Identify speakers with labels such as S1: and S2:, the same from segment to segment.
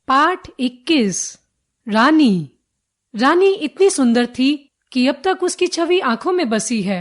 S1: पाठ 21। रानी। रानी इतनी सुंदर थी कि अब तक उसकी छवि आंखों में बसी है।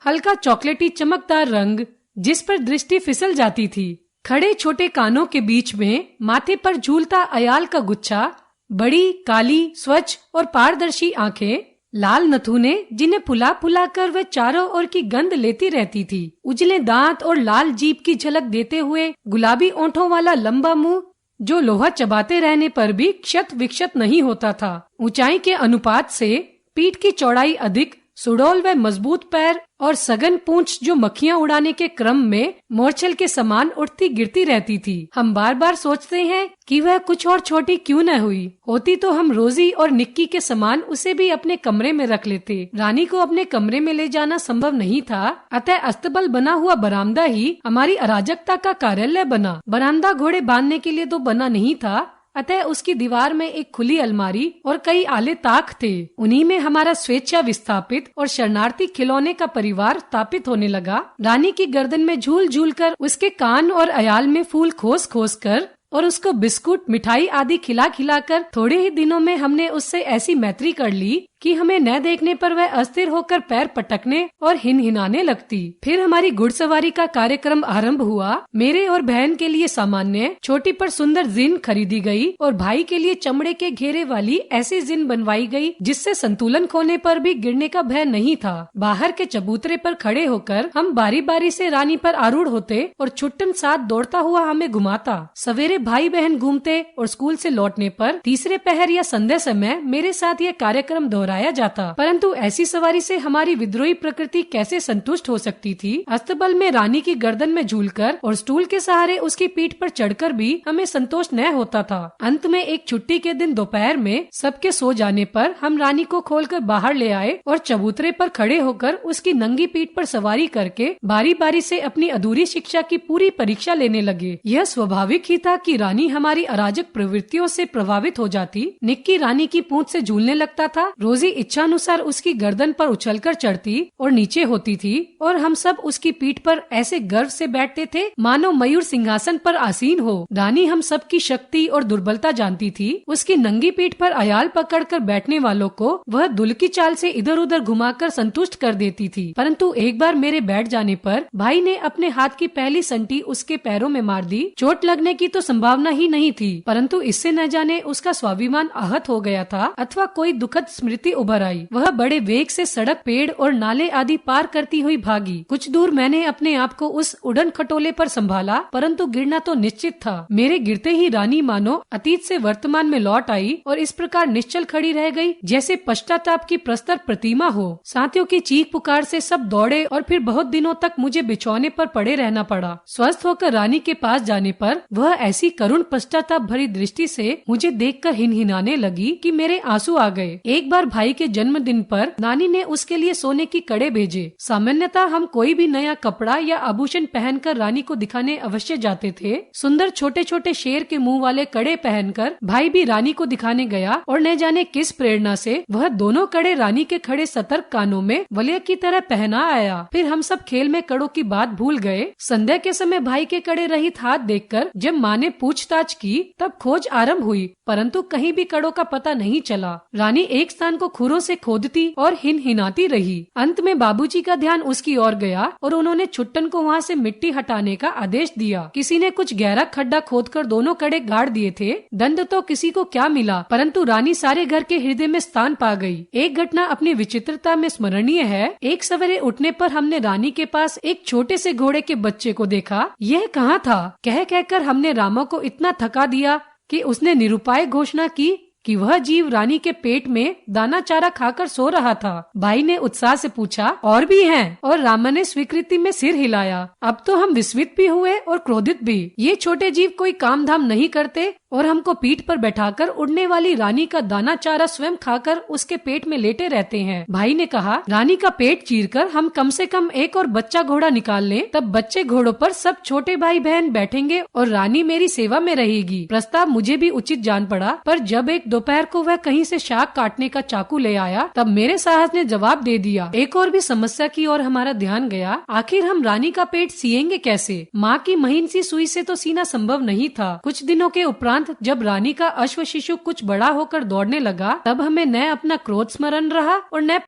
S1: हल्का चॉकलेटी चमकदार रंग जिस पर दृष्टि फिसल जाती थी, खड़े छोटे कानों के बीच में माथे पर झूलता अयाल का गुच्छा, बड़ी काली स्वच्छ और पारदर्शी आंखें, लाल नथुने जिन्हें फुला फुला कर वह चारों ओर की गंध लेती रहती थी, उजले दांत और लाल जीभ की झलक देते हुए गुलाबी ओंठों वाला लंबा मुंह जो लोहा चबाते रहने पर भी क्षत विक्षत नहीं होता था। ऊंचाई के अनुपात से पीठ की चौड़ाई अधिक, सुडौल व मजबूत पैर और सघन पूंछ जो मक्खियां उड़ाने के क्रम में मोरछल के समान उठती गिरती रहती थी। हम बार बार सोचते हैं कि वह कुछ और छोटी क्यों न हुई होती तो हम रोजी और निक्की के समान उसे भी अपने कमरे में रख लेते। रानी को अपने कमरे में ले जाना संभव नहीं था, अतः अस्तबल बना हुआ बरामदा ही हमारी अराजकता का कार्यालय बना। बरामदा घोड़े बांधने के लिए तो बना नहीं था, अतः उसकी दीवार में एक खुली अलमारी और कई आले ताक थे। उन्हीं में हमारा स्वेच्छा विस्थापित और शरणार्थी खिलौने का परिवार स्थापित होने लगा। रानी की गर्दन में झूल झूल कर, उसके कान और अयाल में फूल खोस खोस कर और उसको बिस्कुट मिठाई आदि खिला खिला कर थोड़े ही दिनों में हमने उससे ऐसी मैत्री कर ली कि हमें न देखने पर वह अस्थिर होकर पैर पटकने और हिनहिनाने लगती। फिर हमारी घुड़सवारी का कार्यक्रम आरंभ हुआ। मेरे और बहन के लिए सामान्य छोटी पर सुंदर जिन खरीदी गई और भाई के लिए चमड़े के घेरे वाली ऐसी जिन बनवाई गई जिससे संतुलन खोने पर भी गिरने का भय नहीं था। बाहर के चबूतरे पर खड़े होकर हम बारी बारी से रानी पर आरूढ़ होते और छुट्टन साथ दौड़ता हुआ हमें घुमाता। सवेरे भाई बहन घूमते और स्कूल से लौटने पर तीसरे पहर या संध्या समय मेरे साथ यह कार्यक्रम दोहराया जाता। परंतु ऐसी सवारी से हमारी विद्रोही प्रकृति कैसे संतुष्ट हो सकती थी। अस्तबल में रानी की गर्दन में झूलकर और स्टूल के सहारे उसकी पीठ पर चढ़कर भी हमें संतोष न होता था। अंत में एक छुट्टी के दिन दोपहर में सबके सो जाने पर हम रानी को खोलकर बाहर ले आए और चबूतरे पर खड़े होकर उसकी नंगी पीठ पर सवारी करके बारी बारी से अपनी अधूरी शिक्षा की पूरी परीक्षा लेने लगे। यह स्वाभाविक ही था कि रानी हमारी अराजक प्रवृत्तियों से प्रभावित हो जाती। निक्की रानी की पूंछ से झूलने लगता था, रोजी इच्छानुसार उसकी गर्दन पर उछलकर चढ़ती और नीचे होती थी और हम सब उसकी पीठ पर ऐसे गर्व से बैठते थे मानो मयूर सिंहासन पर आसीन हो। रानी हम सब की शक्ति और दुर्बलता जानती थी। उसकी नंगी पीठ पर अयाल पकड़कर बैठने वालों को वह दुल की चाल से इधर उधर घुमाकर संतुष्ट कर देती थी। परंतु एक बार मेरे बैठ जाने पर भाई ने अपने हाथ की पहली संटी उसके पैरों में मार दी। चोट लगने की तो संभावना ही नहीं थी, परंतु इससे न जाने उसका स्वाभिमान आहत हो गया था अथवा कोई दुखद स्मृति उभर आई। वह बड़े वेग से सड़क, पेड़ और नाले आदि पार करती हुई भागी। कुछ दूर मैंने अपने आप को उस उड़न खटोले पर संभाला, परंतु गिरना तो निश्चित था। मेरे गिरते ही रानी मानो अतीत से वर्तमान में लौट आई और इस प्रकार निश्चल खड़ी रह गई जैसे पश्चाताप की प्रस्तर प्रतिमा हो। साथियों की चीख पुकार से सब दौड़े और फिर बहुत दिनों तक मुझे बिछौने पर पड़े रहना पड़ा। स्वस्थ होकर रानी के पास जाने पर वह ऐसी करुण पश्चाताप भरी दृष्टि से मुझे देखकर हिनहिनाने लगी कि मेरे आंसू आ गए। एक बार भाई के जन्मदिन पर नानी ने उसके लिए सोने की कड़े भेजे। सामान्यतः हम कोई भी नया कपड़ा या आभूषण पहनकर रानी को दिखाने अवश्य जाते थे। सुंदर छोटे छोटे शेर के मुंह वाले कड़े पहनकर भाई भी रानी को दिखाने गया और न जाने किस प्रेरणा से वह दोनों कड़े रानी के खड़े सतर्क कानों में वलय की तरह पहना आया। फिर हम सब खेल में कड़ों की बात भूल गए। संध्या के समय भाई के कड़े रहित हाथ देखकर जब माँ ने पूछताछ की तब खोज आरंभ हुई, परंतु कहीं भी कड़ों का पता नहीं चला। रानी एक स्थान को खुरों से खोदती और हिनहिनाती रही। अंत में बाबूजी का ध्यान उसकी ओर गया और उन्होंने छुट्टन को वहाँ से मिट्टी हटाने का आदेश दिया। किसी ने कुछ गहरा खड्डा खोदकर दोनों कड़े गाड़ दिए थे। दंड तो किसी को क्या मिला, परंतु रानी सारे घर के हृदय में स्थान पा गई। एक घटना अपनी विचित्रता में स्मरणीय है। एक सवेरे उठने पर हमने रानी के पास एक छोटे से घोड़े के बच्चे को देखा। यह कहाँ था कह कहकर हमने रामा को इतना थका दिया कि उसने निरुपाय घोषणा की कि वह जीव रानी के पेट में दाना चारा खाकर सो रहा था। भाई ने उत्साह से पूछा, और भी हैं? और रामा ने स्वीकृति में सिर हिलाया। अब तो हम विस्मित भी हुए और क्रोधित भी। ये छोटे जीव कोई काम धाम नहीं करते और हमको पीठ पर बैठाकर उड़ने वाली रानी का दाना चारा स्वयं खाकर उसके पेट में लेटे रहते हैं। भाई ने कहा, रानी का पेट चीरकर हम कम से कम एक और बच्चा घोड़ा निकाल लें, तब बच्चे घोड़ों पर सब छोटे भाई बहन बैठेंगे और रानी मेरी सेवा में रहेगी। प्रस्ताव मुझे भी उचित जान पड़ा, पर जब एक दोपहर को वह कहीं से शाक काटने का चाकू ले आया तब मेरे साहस ने जवाब दे दिया। एक और भी समस्या की ओर हमारा ध्यान गया। आखिर हम रानी का पेट सिएंगे कैसे? माँ की महीन सी सुई से तो सीना संभव नहीं था। कुछ दिनों के उपरांत उपरांत जब रानी का अश्व शिशु कुछ बड़ा होकर दौड़ने लगा, तब हमें न अपना क्रोध स्मरण रहा और न